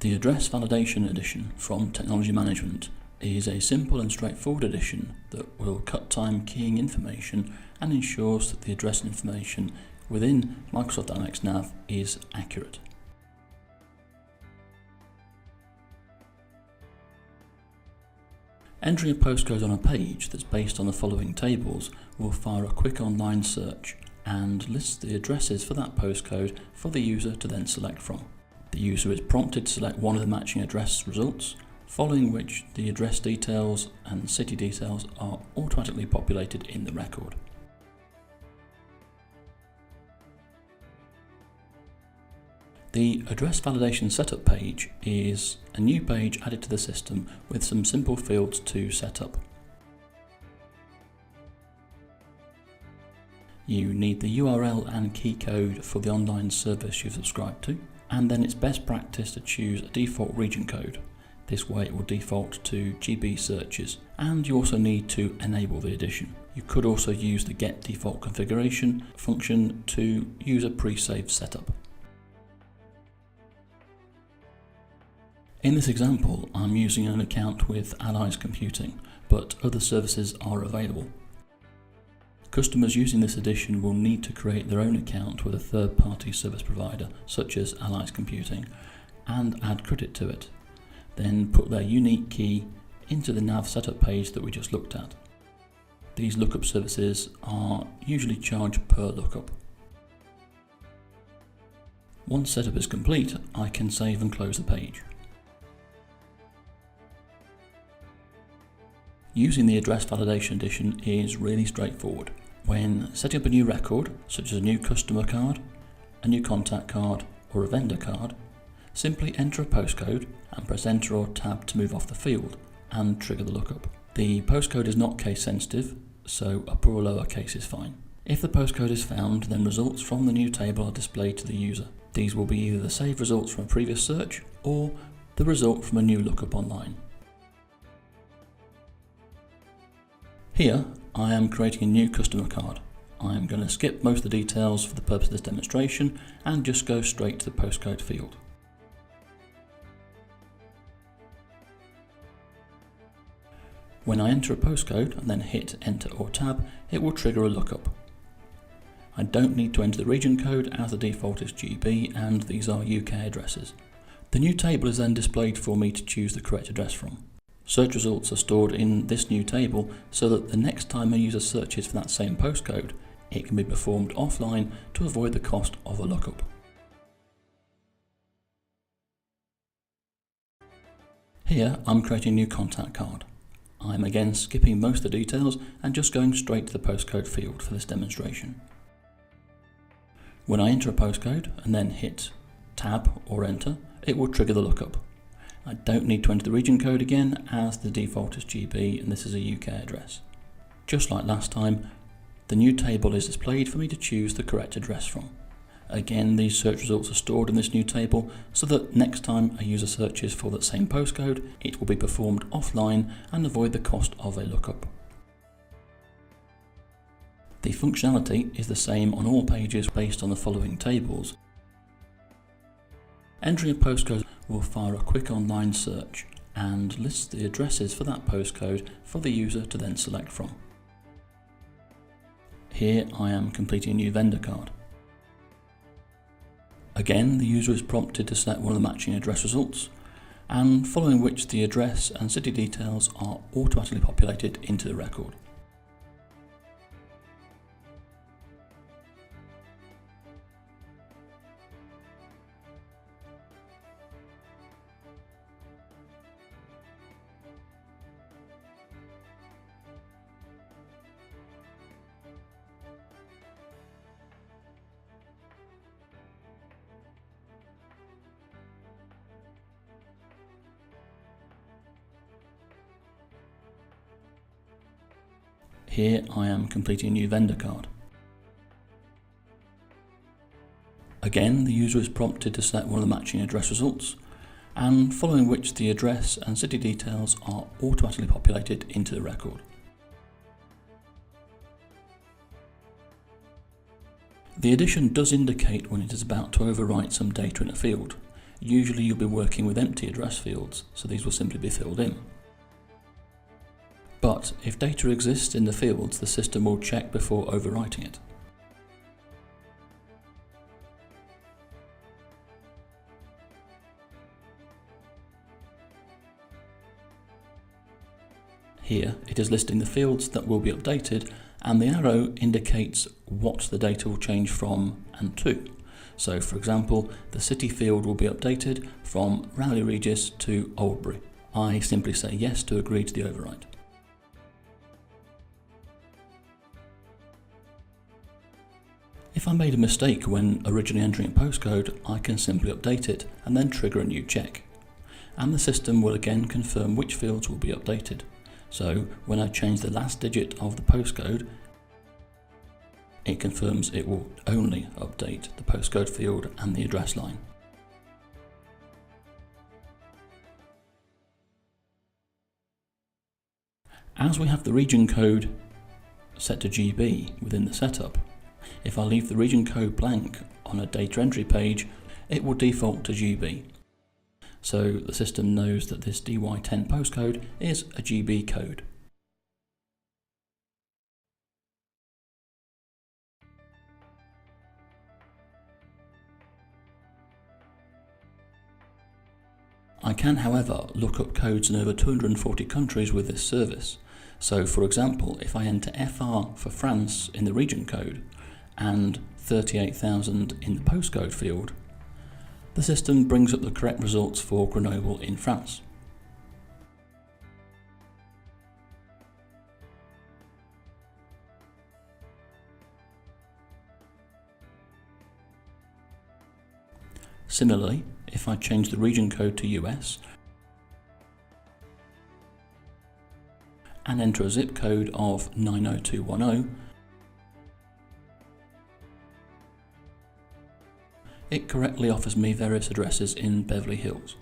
The Address Validation Edition from Technology Management is a simple and straightforward edition that will cut time keying information and ensures that the address information within Microsoft Dynamics NAV is accurate. Entering a postcode on a page that's based on the following tables will fire a quick online search and lists the addresses for that postcode for the user to then select from. The user is prompted to select one of the matching address results, following which the address details and city details are automatically populated in the record. The Address Validation Setup page is a new page added to the system with some simple fields to set up. You need the URL and key code for the online service you've subscribed to, and then it's best practice to choose a default region code. This way it will default to GB searches, and you also need to enable the edition. You could also use the Get Default Configuration function to use a pre-saved setup. In this example, I'm using an account with Allies Computing, but other services are available. Customers using this edition will need to create their own account with a third-party service provider, such as Allies Computing, and add credit to it. Then put their unique key into the NAV setup page that we just looked at. These lookup services are usually charged per lookup. Once setup is complete, I can save and close the page. Using the Address Validation Edition is really straightforward. When setting up a new record, such as a new customer card, a new contact card, or a vendor card, simply enter a postcode and press Enter or Tab to move off the field and trigger the lookup. The postcode is not case sensitive, so upper or lower case is fine. If the postcode is found, then results from the new table are displayed to the user. These will be either the saved results from a previous search or the result from a new lookup online. Here, I am creating a new customer card. I am going to skip most of the details for the purpose of this demonstration and just go straight to the postcode field. When I enter a postcode and then hit Enter or Tab, it will trigger a lookup. I don't need to enter the region code as the default is GB and these are UK addresses. The new table is then displayed for me to choose the correct address from. Search results are stored in this new table so that the next time a user searches for that same postcode, it can be performed offline to avoid the cost of a lookup. Here I'm creating a new contact card. I'm again skipping most of the details and just going straight to the postcode field for this demonstration. When I enter a postcode and then hit Tab or Enter, it will trigger the lookup. I don't need to enter the region code again as the default is GB and this is a UK address. Just like last time, the new table is displayed for me to choose the correct address from. Again, these search results are stored in this new table so that next time a user searches for that same postcode, it will be performed offline and avoid the cost of a lookup. The functionality is the same on all pages based on the following tables. Entering a postcode will fire a quick online search and lists the addresses for that postcode for the user to then select from. Here I am completing a new vendor card. Again, the user is prompted to select one of the matching address results, and following which the address and city details are automatically populated into the record. Here I am completing a new vendor card. Again, the user is prompted to select one of the matching address results, and following which the address and city details are automatically populated into the record. The edition does indicate when it is about to overwrite some data in a field. usually you'll be working with empty address fields, so these will simply be filled in. But if data exists in the fields, the system will check before overwriting it. Here it is listing the fields that will be updated, and the arrow indicates what the data will change from and to. So for example, the city field will be updated from Rowley Regis to Oldbury. I simply say yes to agree to the overwrite. If I made a mistake when originally entering a postcode, I can simply update it and then trigger a new check. And the system will again confirm which fields will be updated. So when I change the last digit of the postcode, it confirms it will only update the postcode field and the address line. As we have the region code set to GB within the setup, if I leave the region code blank on a data entry page, it will default to GB. So the system knows that this DY10 postcode is a GB code. I can, however, look up codes in over 240 countries with this service. So for example, if I enter FR for France in the region code and 38,000 in the postcode field, the system brings up the correct results for Grenoble in France. Similarly, if I change the region code to US and enter a zip code of 90210, it correctly offers me various addresses in Beverly Hills.